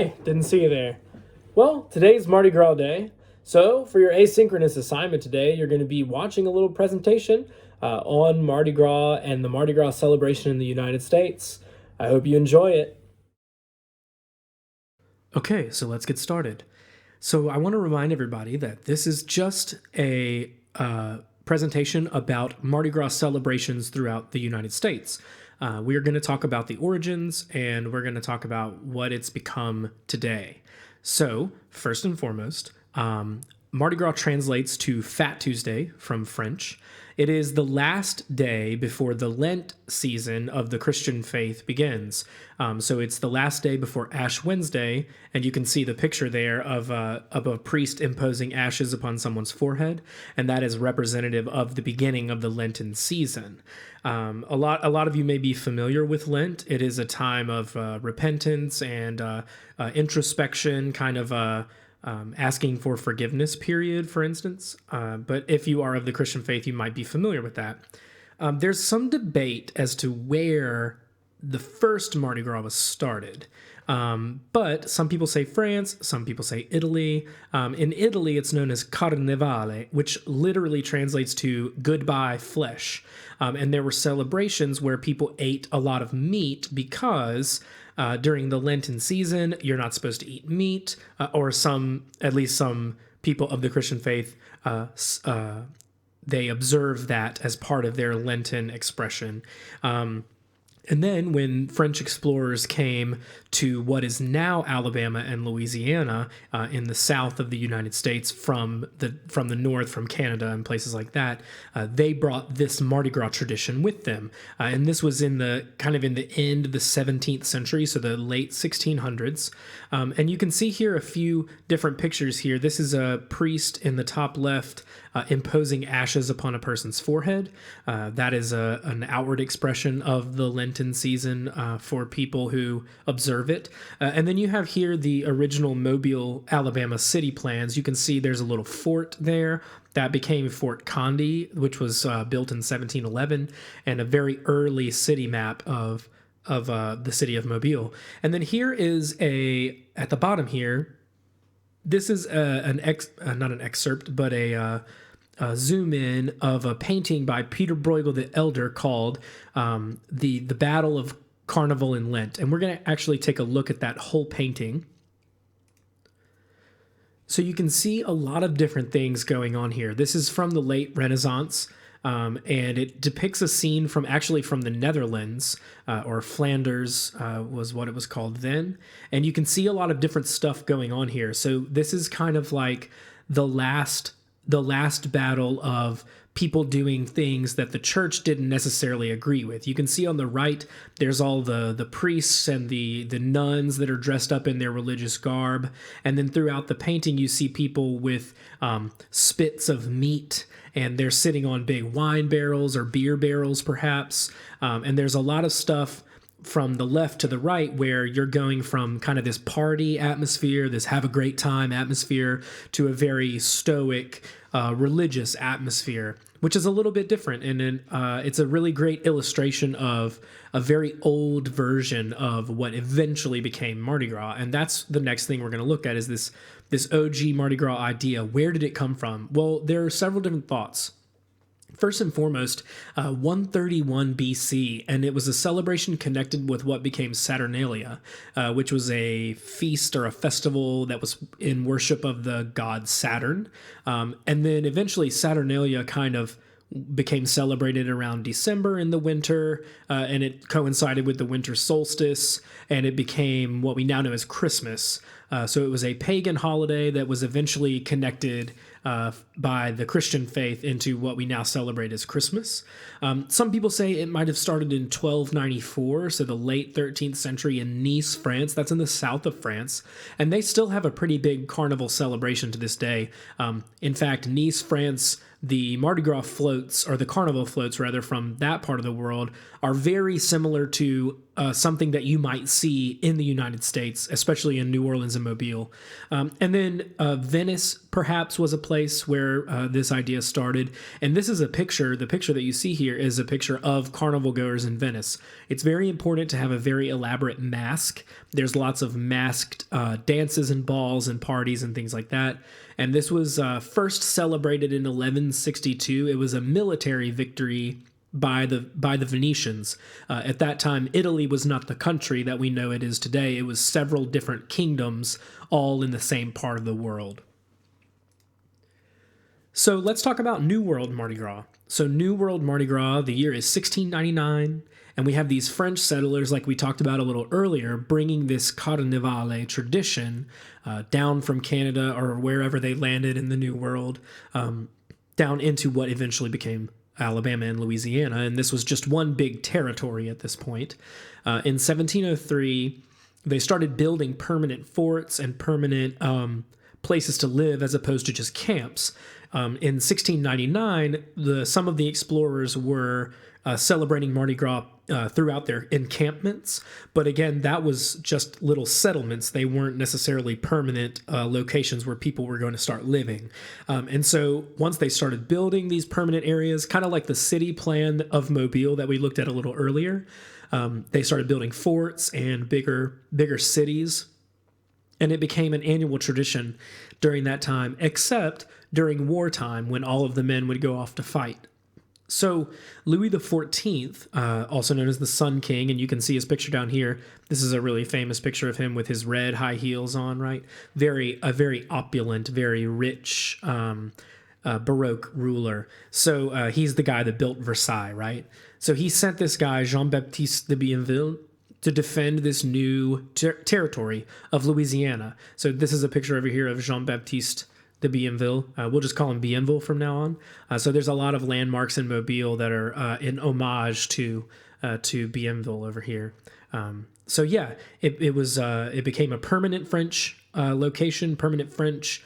Hey, didn't see you there. Well, today's Mardi Gras Day. So, for your asynchronous assignment today, you're going to be watching a little presentation on Mardi Gras and the Mardi Gras celebration in the United States. I hope you enjoy it. Okay, so let's get started. So, I want to remind everybody that this is just a presentation about Mardi Gras celebrations throughout the United States. We are going to talk about the origins and we're going to talk about what it's become today. So, first and foremost, Mardi Gras translates to Fat Tuesday from French. It is the last day before the Lent season of the Christian faith begins. So it's the last day before Ash Wednesday, and you can see the picture there of a priest imposing ashes upon someone's forehead, and that is representative of the beginning of the Lenten season. A lot of you may be familiar with Lent. It is a time of repentance and introspection, kind of asking for forgiveness period, for instance. But if you are of the Christian faith, you might be familiar with that. There's some debate as to where the first Mardi Gras was started. But some people say France, some people say Italy. In Italy, it's known as Carnevale, which literally translates to goodbye flesh. And there were celebrations where people ate a lot of meat because during the Lenten season, you're not supposed to eat meat, or at least some people of the Christian faith, they observe that as part of their Lenten expression. And then when French explorers came to what is now Alabama and Louisiana in the south of the United States from the north, from Canada and places like that, they brought this Mardi Gras tradition with them. And this was in the end of the 17th century, so the late 1600s. And you can see here a few different pictures here. This is a priest in the top left imposing ashes upon a person's forehead. That is an outward expression of the Lenten season for people who observe it. And then you have here the original Mobile, Alabama city plans. You can see there's a little fort there. That became Fort Condé, which was built in 1711, and a very early city map of the city of Mobile. And then here is at the bottom here, this is not an excerpt, but a zoom in of a painting by Peter Bruegel the Elder called the Battle of Carnival in Lent. And we're going to actually take a look at that whole painting. So you can see a lot of different things going on here. This is from the late Renaissance. And it depicts a scene from the Netherlands, or Flanders was what it was called then. And you can see a lot of different stuff going on here. So this is kind of like the last battle of people doing things that the church didn't necessarily agree with. You can see on the right, there's all the priests and the nuns that are dressed up in their religious garb. And then throughout the painting, you see people with spits of meat, and they're sitting on big wine barrels or beer barrels, perhaps. And there's a lot of stuff from the left to the right where you're going from kind of this party atmosphere, this have a great time atmosphere, to a very stoic, religious atmosphere, which is a little bit different. And it's a really great illustration of a very old version of what eventually became Mardi Gras. And that's the next thing we're going to look at, is this OG Mardi Gras idea. Where did it come from? Well, there are several different thoughts. First and foremost, 131 BC, and it was a celebration connected with what became Saturnalia, which was a feast or a festival that was in worship of the god Saturn. And then eventually Saturnalia kind of became celebrated around December in the winter, and it coincided with the winter solstice, and it became what we now know as Christmas. So it was a pagan holiday that was eventually connected by the Christian faith into what we now celebrate as Christmas. Some people say it might have started in 1294, so the late 13th century in Nice, France. That's in the south of France, and they still have a pretty big carnival celebration to this day. In fact, Nice, France, the Mardi Gras floats, or the carnival floats rather, from that part of the world are very similar to something that you might see in the United States, especially in New Orleans and Mobile. And then Venice perhaps was a place where this idea started. And this is a picture. The picture that you see here is a picture of carnival goers in Venice. It's very important to have a very elaborate mask. There's lots of masked dances and balls and parties and things like that. And this was first celebrated in 1162. It was a military victory by the Venetians. At that time, Italy was not the country that we know it is today. It was several different kingdoms, all in the same part of the world. So let's talk about New World Mardi Gras. So New World Mardi Gras, the year is 1699, and we have these French settlers, like we talked about a little earlier, bringing this Carnivale tradition down from Canada or wherever they landed in the New World, down into what eventually became Alabama and Louisiana, and this was just one big territory at this point. In 1703, they started building permanent forts and permanent places to live as opposed to just camps. In 1699, some of the explorers were celebrating Mardi Gras throughout their encampments, but again, that was just little settlements. They weren't necessarily permanent locations where people were going to start living. And so once they started building these permanent areas, kind of like the city plan of Mobile that we looked at a little earlier, they started building forts and bigger cities. And it became an annual tradition during that time, except during wartime when all of the men would go off to fight. So Louis XIV, also known as the Sun King, and you can see his picture down here. This is a really famous picture of him with his red high heels on, right? A very opulent, very rich, Baroque ruler. So he's the guy that built Versailles, right? So he sent this guy, Jean-Baptiste de Bienville, to defend this new territory of Louisiana. So this is a picture over here of Jean-Baptiste de Bienville. We'll just call him Bienville from now on. So there's a lot of landmarks in Mobile that are in homage to Bienville over here. So yeah, it became a permanent French location, permanent French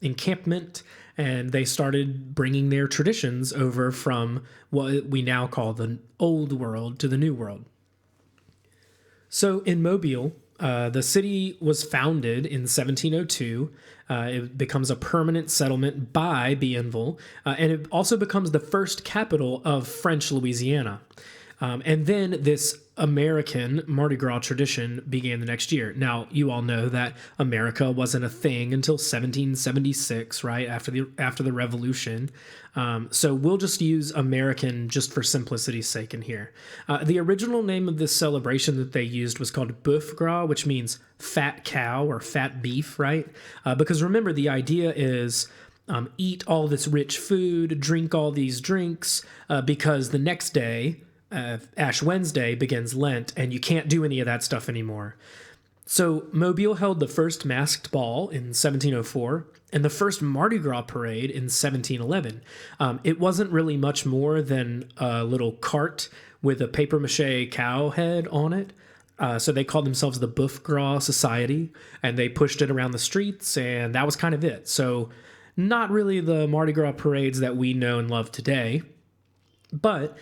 encampment, and they started bringing their traditions over from what we now call the Old World to the New World. So in Mobile, the city was founded in 1702. It becomes a permanent settlement by Bienville, and it also becomes the first capital of French Louisiana. And then this American Mardi Gras tradition began the next year. Now, you all know that America wasn't a thing until 1776, right, after the Revolution. So we'll just use American just for simplicity's sake in here. The original name of this celebration that they used was called Boeuf Gras, which means fat cow or fat beef, right? Because remember, the idea is eat all this rich food, drink all these drinks, because the next day, Ash Wednesday, begins Lent, and you can't do any of that stuff anymore. So Mobile held the first masked ball in 1704 and the first Mardi Gras parade in 1711. It wasn't really much more than a little cart with a papier-mâché cow head on it. So they called themselves the Boeuf Gras Society, and they pushed it around the streets, and that was kind of it. So not really the Mardi Gras parades that we know and love today. But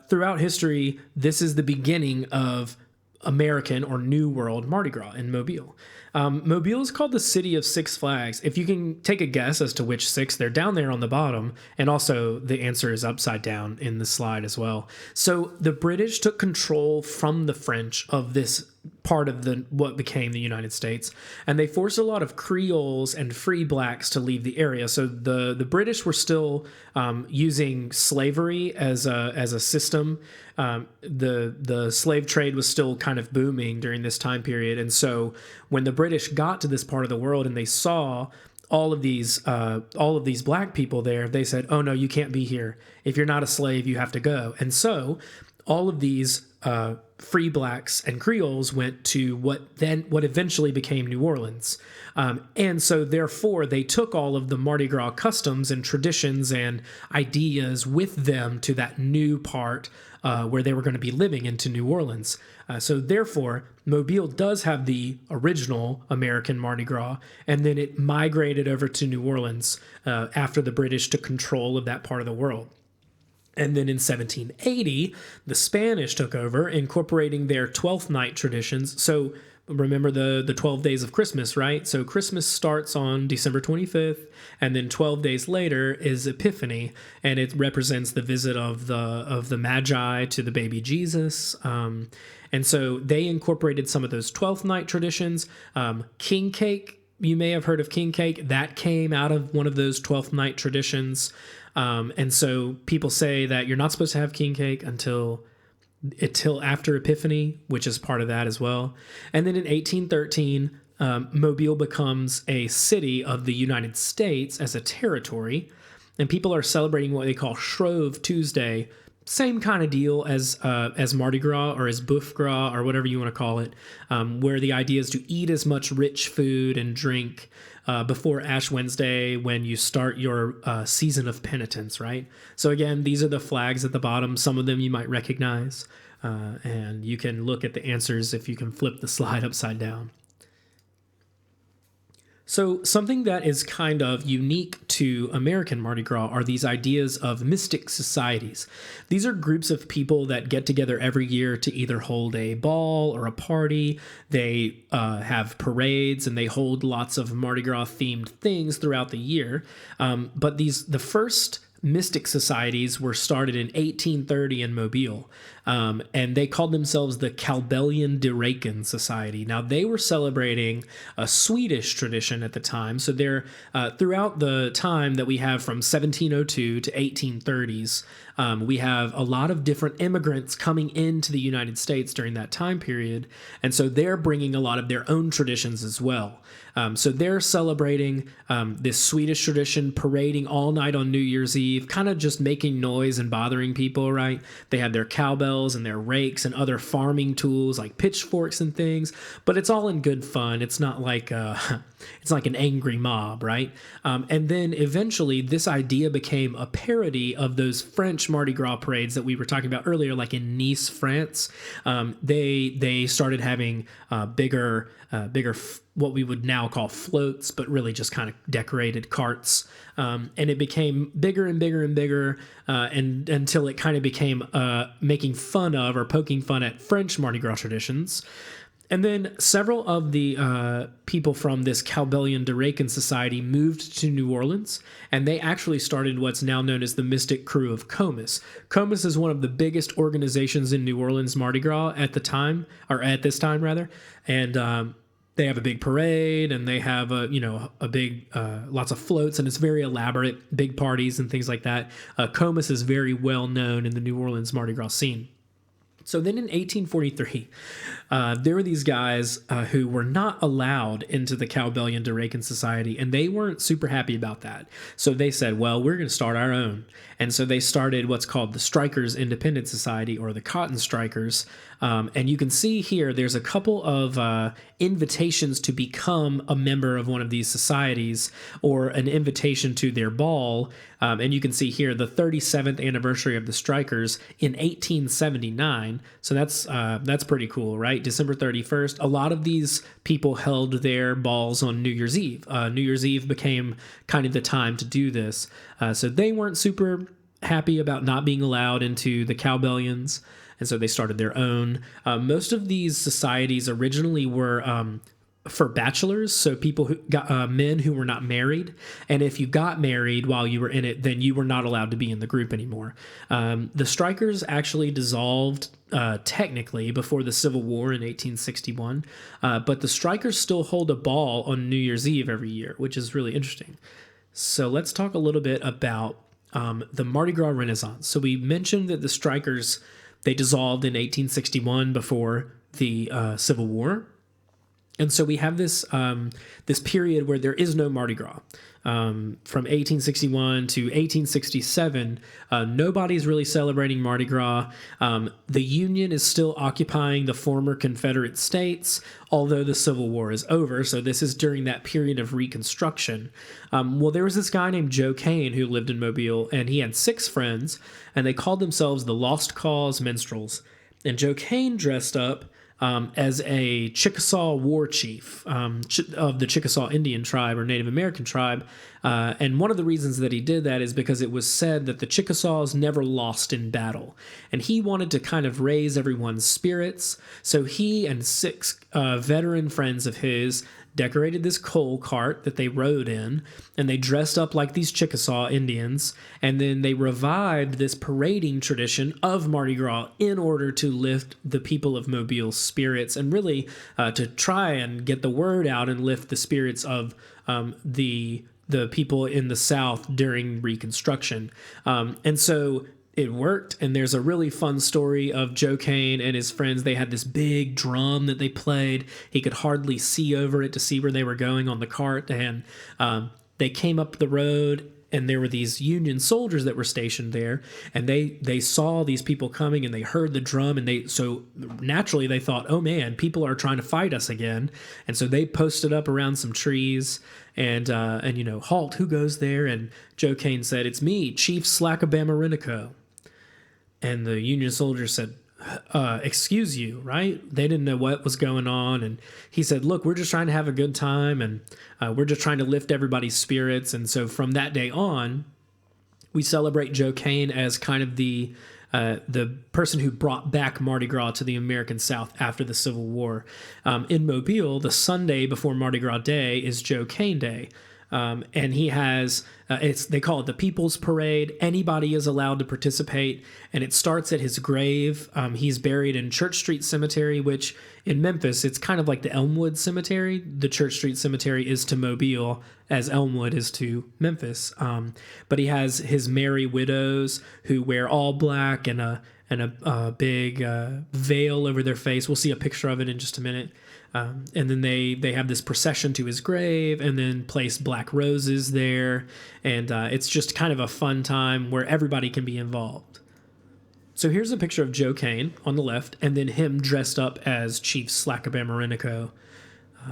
throughout history, this is the beginning of American or New World Mardi Gras in Mobile. Mobile is called the City of Six Flags. If you can take a guess as to which six, they're down there on the bottom, and also the answer is upside down in the slide as well. So the British took control from the French of this part of what became the United States, and they forced a lot of Creoles and free blacks to leave the area. So the British were still using slavery as a system. The slave trade was still kind of booming during this time period, and so when the British got to this part of the world and they saw all of these black people there, they said, "Oh no, you can't be here. If you're not a slave, you have to go." And so all of these free blacks and Creoles went to what eventually became New Orleans. And so therefore they took all of the Mardi Gras customs and traditions and ideas with them to that new part where they were going to be living into New Orleans. So therefore, Mobile does have the original American Mardi Gras, and then it migrated over to New Orleans after the British took control of that part of the world. And then in 1780, the Spanish took over, incorporating their Twelfth Night traditions. So remember the 12 days of Christmas, right? So Christmas starts on December 25th, and then 12 days later is Epiphany, and it represents the visit of the Magi to the baby Jesus. And so they incorporated some of those 12th night traditions. King cake, you may have heard of king cake. That came out of one of those 12th night traditions. And so people say that you're not supposed to have king cake until after Epiphany, which is part of that as well. And then in 1813, Mobile becomes a city of the United States as a territory, and people are celebrating what they call Shrove Tuesday. Same kind of deal as Mardi Gras or as Bouffe Gras or whatever you want to call it, where the idea is to eat as much rich food and drink before Ash Wednesday when you start your season of penitence, right? So again, these are the flags at the bottom. Some of them you might recognize, and you can look at the answers if you can flip the slide upside down. So something that is kind of unique to American Mardi Gras are these ideas of mystic societies. These are groups of people that get together every year to either hold a ball or a party. They have parades and they hold lots of Mardi Gras themed things throughout the year. But the first mystic societies were started in 1830 in Mobile, and they called themselves the Cowbellion de Raken Society. Now, they were celebrating a Swedish tradition at the time, so they're throughout the time that we have from 1702 to 1830s, we have a lot of different immigrants coming into the United States during that time period, and so they're bringing a lot of their own traditions as well. So they're celebrating this Swedish tradition, parading all night on New Year's Eve, kind of just making noise and bothering people, right? They have their cowbells and their rakes and other farming tools like pitchforks and things, but it's all in good fun. It's not like it's like an angry mob, right? And then eventually this idea became a parody of those French Mardi Gras parades that we were talking about earlier, like in Nice, France. They started having bigger what we would now call floats, but really just kind of decorated carts. And it became bigger and bigger and bigger and until it kind of became making fun of or poking fun at French Mardi Gras traditions. And then several of the people from this Cowbellion de Raken Society moved to New Orleans, and they actually started what's now known as the Mystic Crew of Comus. Comus is one of the biggest organizations in New Orleans Mardi Gras at this time, and they have a big parade, and they have a big lots of floats, and it's very elaborate, big parties and things like that. Comus is very well known in the New Orleans Mardi Gras scene. So then in 1843, there were these guys who were not allowed into the Cowbellion de Raken Society, and they weren't super happy about that. So they said, well, we're going to start our own. And so they started what's called the Strikers Independent Society, or the Cotton Strikers. And you can see here, there's a couple of invitations to become a member of one of these societies, or an invitation to their ball. And you can see here the 37th anniversary of the Strikers in 1879. So that's pretty cool, right? December 31st. A lot of these people held their balls on New Year's Eve. New Year's Eve became kind of the time to do this. So they weren't super happy about not being allowed into the Cowbellions, and so they started their own. Most of these societies originally were for bachelors, so people who got men who were not married, and if you got married while you were in it, then you were not allowed to be in the group anymore. The Strikers actually dissolved technically before the Civil War in 1861, but the Strikers still hold a ball on New Year's Eve every year, which is really interesting. So let's talk a little bit about the Mardi Gras Renaissance. So we mentioned that the Strikers, they dissolved in 1861 before the Civil War. And so we have this this period where there is no Mardi Gras. From 1861 to 1867, nobody's really celebrating Mardi Gras. The Union is still occupying the former Confederate states, although the Civil War is over. So this is during that period of Reconstruction. Well, there was this guy named Joe Kane who lived in Mobile, and he had 6 friends, and they called themselves the Lost Cause Minstrels. And Joe Kane dressed up as a Chickasaw war chief of the Chickasaw Indian tribe or Native American tribe. And one of the reasons that he did that is because it was said that the Chickasaws never lost in battle. And he wanted to kind of raise everyone's spirits. So he and 6 veteran friends of his decorated this coal cart that they rode in, and they dressed up like these Chickasaw Indians, and then they revived this parading tradition of Mardi Gras in order to lift the people of Mobile's spirits, and really to try and get the word out and lift the spirits of the people in the South during Reconstruction. And so it worked, and there's a really fun story of Joe Kane and his friends. They had this big drum that they played. He could hardly see over it to see where they were going on the cart, and they came up the road, and there were these Union soldiers that were stationed there, and they saw these people coming, and they heard the drum, and so naturally they thought, oh man, people are trying to fight us again. And so they posted up around some trees, and halt, who goes there? And Joe Kane said, it's me, Chief Slackabamorinico. And the Union soldiers said, excuse you, right? They didn't know what was going on. And he said, look, we're just trying to have a good time, and we're just trying to lift everybody's spirits. And so from that day on, we celebrate Joe Kane as kind of the person who brought back Mardi Gras to the American South after the Civil War. In Mobile, the Sunday before Mardi Gras Day is Joe Kane Day. And he has, they call it the People's Parade. Anybody is allowed to participate, and it starts at his grave. He's buried in Church Street Cemetery, which in Memphis, it's kind of like the Elmwood Cemetery. The Church Street Cemetery is to Mobile as Elmwood is to Memphis. But he has his merry widows who wear all black and a big veil over their face. We'll see a picture of it in just a minute. And then they have this procession to his grave, and then place black roses there. And it's just kind of a fun time where everybody can be involved. So here's a picture of Joe Kane on the left, and then him dressed up as Chief Slackabamorinico.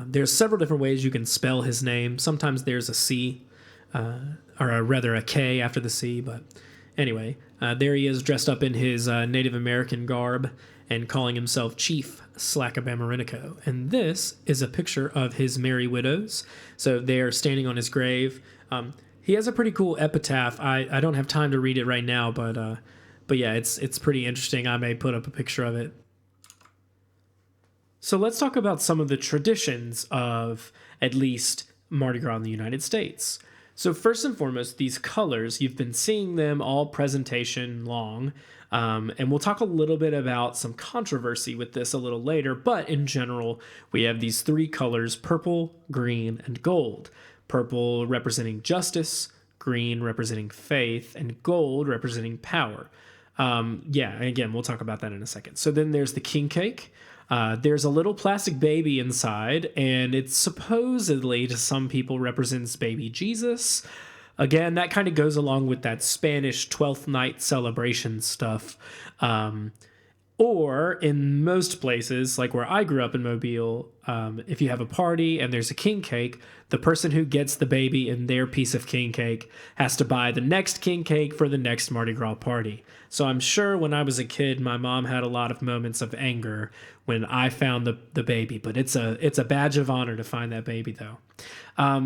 There's several different ways you can spell his name. Sometimes there's a C, or rather a K after the C. But anyway, there he is dressed up in his Native American garb and calling himself Chief Slackabamorinico. And this is a picture of his merry widows. So they are standing on his grave. He has a pretty cool epitaph. I don't have time to read it right now, but yeah, it's pretty interesting. I may put up a picture of it. So let's talk about some of the traditions of at least Mardi Gras in the United States. So first and foremost, these colors, you've been seeing them all presentation long. And we'll talk a little bit about some controversy with this a little later, but in general, we have these 3 colors, purple, green, and gold. Purple representing justice, green representing faith, and gold representing power. Again, we'll talk about that in a second. So then there's the king cake. There's a little plastic baby inside, and it supposedly, to some people, represents baby Jesus. Again, that kind of goes along with that Spanish 12th night celebration stuff. Or in most places, like where I grew up in Mobile, if you have a party and there's a king cake, the person who gets the baby in their piece of king cake has to buy the next king cake for the next Mardi Gras party. So I'm sure when I was a kid, my mom had a lot of moments of anger when I found the baby. But it's a badge of honor to find that baby, though.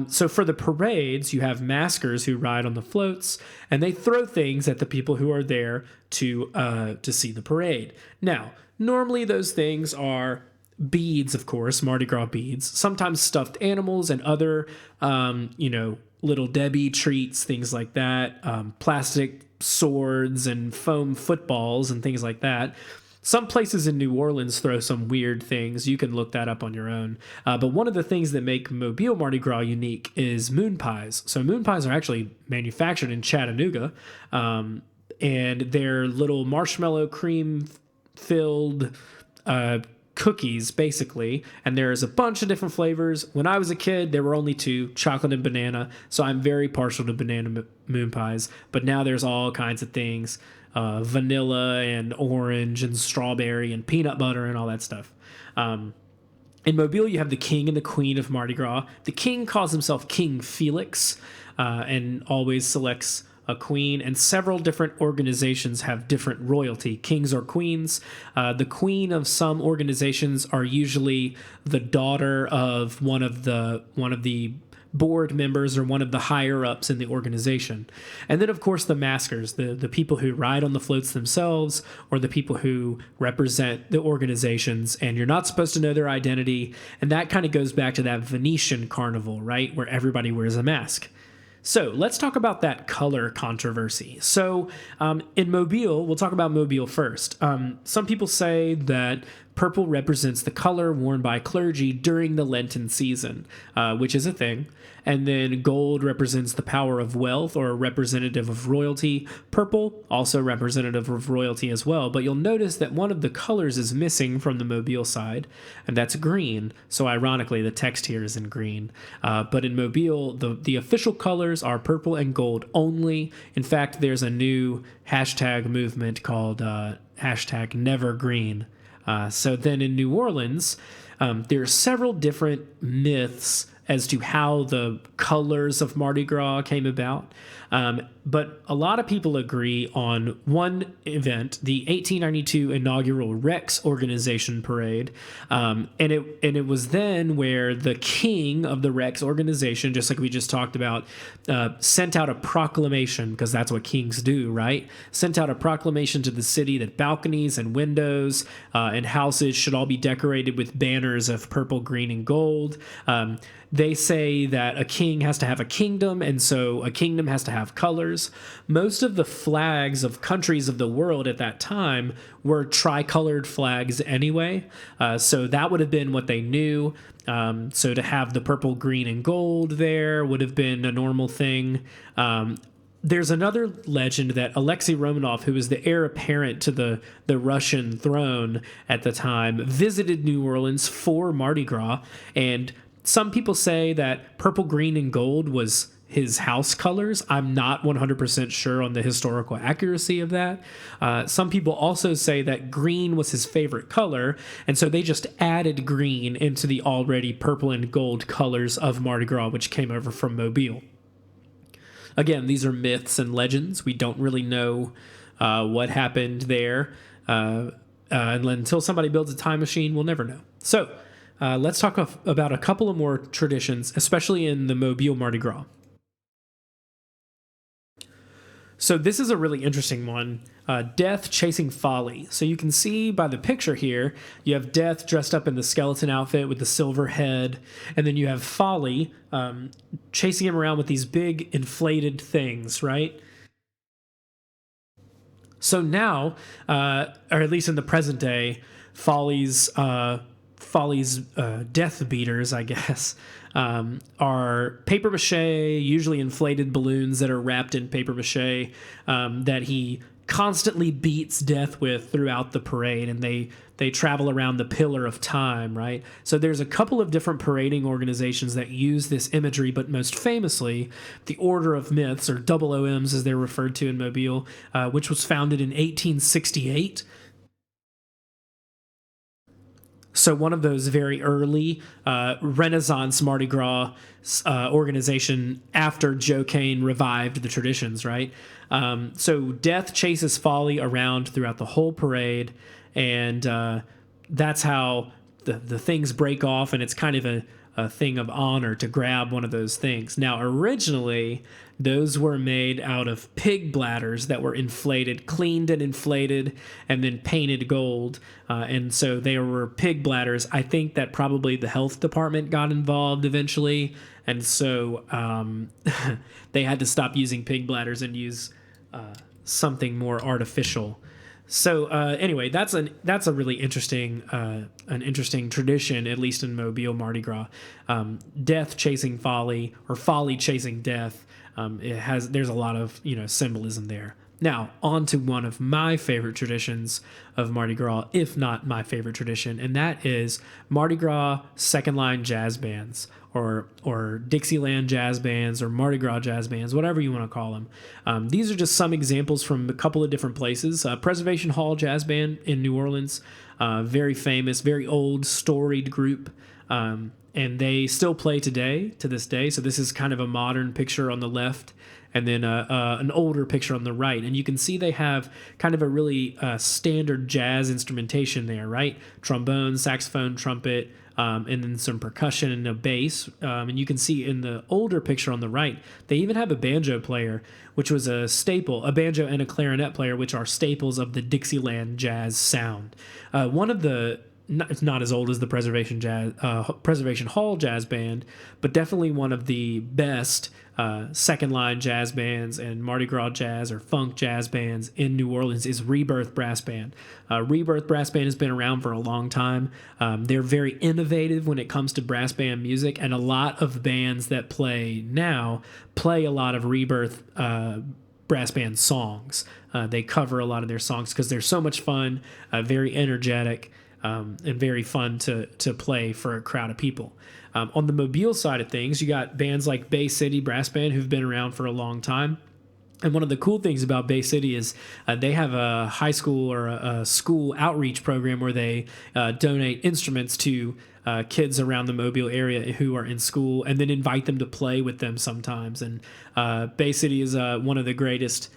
So for the parades, you have maskers who ride on the floats, and they throw things at the people who are there to see the parade. Now, normally those things are beads, of course, Mardi Gras beads, sometimes stuffed animals and other, Little Debbie treats, things like that, plastic swords and foam footballs and things like that. Some places in New Orleans throw some weird things. You can look that up on your own. But one of the things that make Mobile Mardi Gras unique is moon pies. So moon pies are actually manufactured in Chattanooga, and they're little marshmallow cream-filled cookies, basically. And there's a bunch of different flavors. When I was a kid, there were only 2, chocolate and banana. So I'm very partial to banana moon pies. But now there's all kinds of things. Vanilla and orange and strawberry and peanut butter and all that stuff. In Mobile, you have the king and the queen of Mardi Gras. The king calls himself King Felix and always selects a queen, and several different organizations have different royalty, kings or queens. The queen of some organizations are usually the daughter of one of the board members or one of the higher ups in the organization. And then, of course, the maskers, the people who ride on the floats themselves, or the people who represent the organizations, and you're not supposed to know their identity. And that kind of goes back to that Venetian carnival, right, where everybody wears a mask. So let's talk about that color controversy. So in Mobile, we'll talk about Mobile first. Some people say that purple represents the color worn by clergy during the Lenten season, which is a thing. And then gold represents the power of wealth, or representative of royalty. Purple, also representative of royalty as well. But you'll notice that one of the colors is missing from the Mobile side, and that's green. So ironically, the text here is in green. But in Mobile, the official colors are purple and gold only. In fact, there's a new hashtag movement called hashtag Never Green. So then in New Orleans, there are several different myths as to how the colors of Mardi Gras came about. But a lot of people agree on one event, the 1892 inaugural Rex Organization Parade. And it was then where the king of the Rex Organization, just like we just talked about, sent out a proclamation, because that's what kings do, right? Sent out a proclamation to the city that balconies and windows and houses should all be decorated with banners of purple, green, and gold. They say that a king has to have a kingdom, and so a kingdom has to have colors. Most of the flags of countries of the world at that time were tricolored flags anyway, so that would have been what they knew. So to have the purple, green, and gold there would have been a normal thing. There's another legend that Alexei Romanov, who was the heir apparent to the Russian throne at the time, visited New Orleans for Mardi Gras, and some people say that purple, green, and gold was his house colors. I'm not 100% sure on the historical accuracy of that. Some people also say that green was his favorite color, and so they just added green into the already purple and gold colors of Mardi Gras, which came over from Mobile. Again, these are myths and legends. We don't really know what happened there. And until somebody builds a time machine, we'll never know. So let's talk about a couple of more traditions, especially in the Mobile Mardi Gras. So this is a really interesting one, Death Chasing Folly. So you can see by the picture here, you have Death dressed up in the skeleton outfit with the silver head, and then you have Folly chasing him around with these big inflated things, right? So now, or at least in the present day, Folly's death beaters, I guess, are paper mache, usually inflated balloons that are wrapped in paper mache, that he constantly beats Death with throughout the parade, and they travel around the Pillar of Time, right? So there's a couple of different parading organizations that use this imagery, but most famously, the Order of Myths, or OOMs as they're referred to in Mobile, which was founded in 1868. So one of those very early Renaissance Mardi Gras organization after Joe Kane revived the traditions, right? So Death chases Folly around throughout the whole parade, and that's how the things break off, and it's kind of a thing of honor to grab one of those things. Now, originally, those were made out of pig bladders that were inflated, cleaned and inflated, and then painted gold. And so they were pig bladders. I think that probably the health department got involved eventually. And so they had to stop using pig bladders and use something more artificial. So anyway, that's a really interesting tradition, at least in Mobile Mardi Gras. Death chasing Folly, or Folly chasing Death. There's a lot of symbolism there. Now, on to one of my favorite traditions of Mardi Gras, if not my favorite tradition, and that is Mardi Gras second line jazz bands, or Dixieland jazz bands, or Mardi Gras jazz bands, whatever you want to call them. These are just some examples from a couple of different places. Preservation Hall Jazz Band in New Orleans, very famous, very old, storied group. And they still play to this day. So this is kind of a modern picture on the left, and then an older picture on the right. And you can see they have kind of a really standard jazz instrumentation there, right? Trombone, saxophone, trumpet, and then some percussion and a bass. And you can see in the older picture on the right, they even have a banjo player, which was a staple, a banjo and a clarinet player, which are staples of the Dixieland jazz sound. One of the it's not as old as the Preservation Hall Jazz Band, but definitely one of the best second line jazz bands and Mardi Gras jazz or funk jazz bands in New Orleans is Rebirth Brass Band. Rebirth Brass Band has been around for a long time. They're very innovative when it comes to brass band music, and a lot of bands that play now play a lot of Rebirth brass band songs. They cover a lot of their songs because they're so much fun, very energetic, and very fun to play for a crowd of people. On the Mobile side of things, you got bands like Bay City Brass Band who've been around for a long time. And one of the cool things about Bay City is they have a high school or a school outreach program where they donate instruments to kids around the Mobile area who are in school and then invite them to play with them sometimes. And Bay City is one of the greatest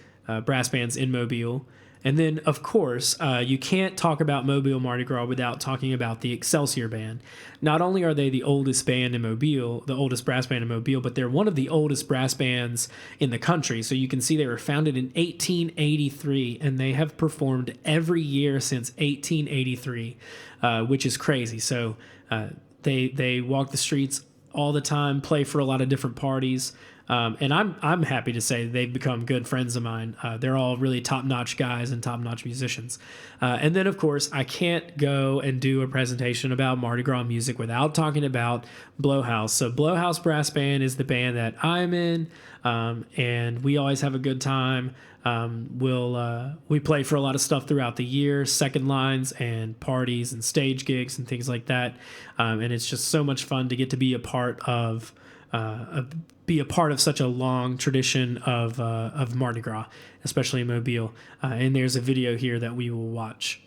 brass bands in Mobile. And then, of course, you can't talk about Mobile Mardi Gras without talking about the Excelsior Band. Not only are they the oldest band in Mobile, the oldest brass band in Mobile, but they're one of the oldest brass bands in the country. So you can see they were founded in 1883, and they have performed every year since 1883, which is crazy. So they walk the streets all the time, play for a lot of different parties. And I'm happy to say they've become good friends of mine. They're all really top-notch guys and top-notch musicians. And then, of course, I can't go and do a presentation about Mardi Gras music without talking about Blowhouse. So Blowhouse Brass Band is the band that I'm in, and we always have a good time. We play for a lot of stuff throughout the year, second lines and parties and stage gigs and things like that. And it's just so much fun to get to be a part of such a long tradition of Mardi Gras, especially in Mobile. And there's a video here that we will watch.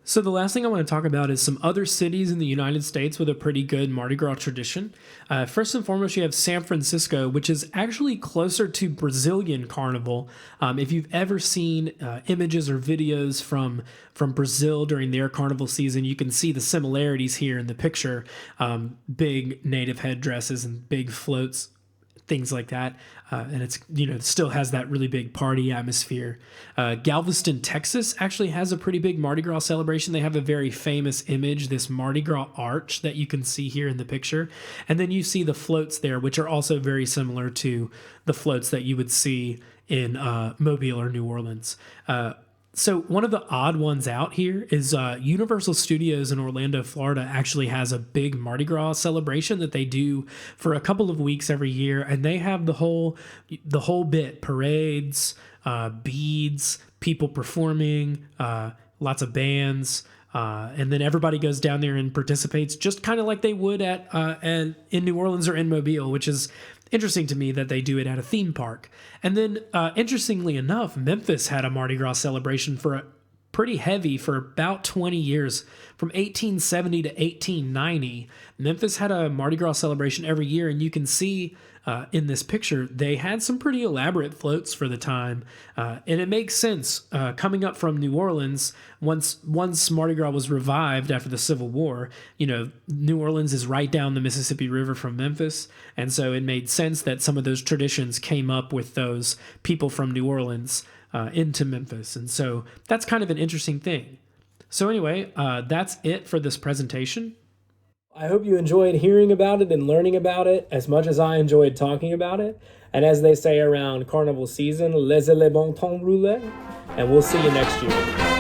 So the last thing I want to talk about is some other cities in the United States with a pretty good Mardi Gras tradition. First and foremost, you have San Francisco, which is actually closer to Brazilian Carnival. If you've ever seen images or videos from Brazil during their carnival season, you can see the similarities here in the picture. Big native headdresses and big floats, things like that. And it's, it still has that really big party atmosphere. Galveston, Texas actually has a pretty big Mardi Gras celebration. They have a very famous image, this Mardi Gras arch that you can see here in the picture. And then you see the floats there, which are also very similar to the floats that you would see in Mobile or New Orleans. So one of the odd ones out here is Universal Studios in Orlando, Florida actually has a big Mardi Gras celebration that they do for a couple of weeks every year, and they have the whole bit: parades, beads, people performing, lots of bands. And then everybody goes down there and participates just kind of like they would in New Orleans or in Mobile, which is interesting to me that they do it at a theme park. And then, interestingly enough, Memphis had a Mardi Gras celebration pretty heavy for about 20 years. From 1870 to 1890, Memphis had a Mardi Gras celebration every year, and you can see in this picture, they had some pretty elaborate floats for the time. And it makes sense coming up from New Orleans. Once Mardi Gras was revived after the Civil War, New Orleans is right down the Mississippi River from Memphis. And so it made sense that some of those traditions came up with those people from New Orleans into Memphis. And so that's kind of an interesting thing. So anyway, that's it for this presentation. I hope you enjoyed hearing about it and learning about it as much as I enjoyed talking about it. And as they say around carnival season, laissez le bon temps rouler, and we'll see you next year.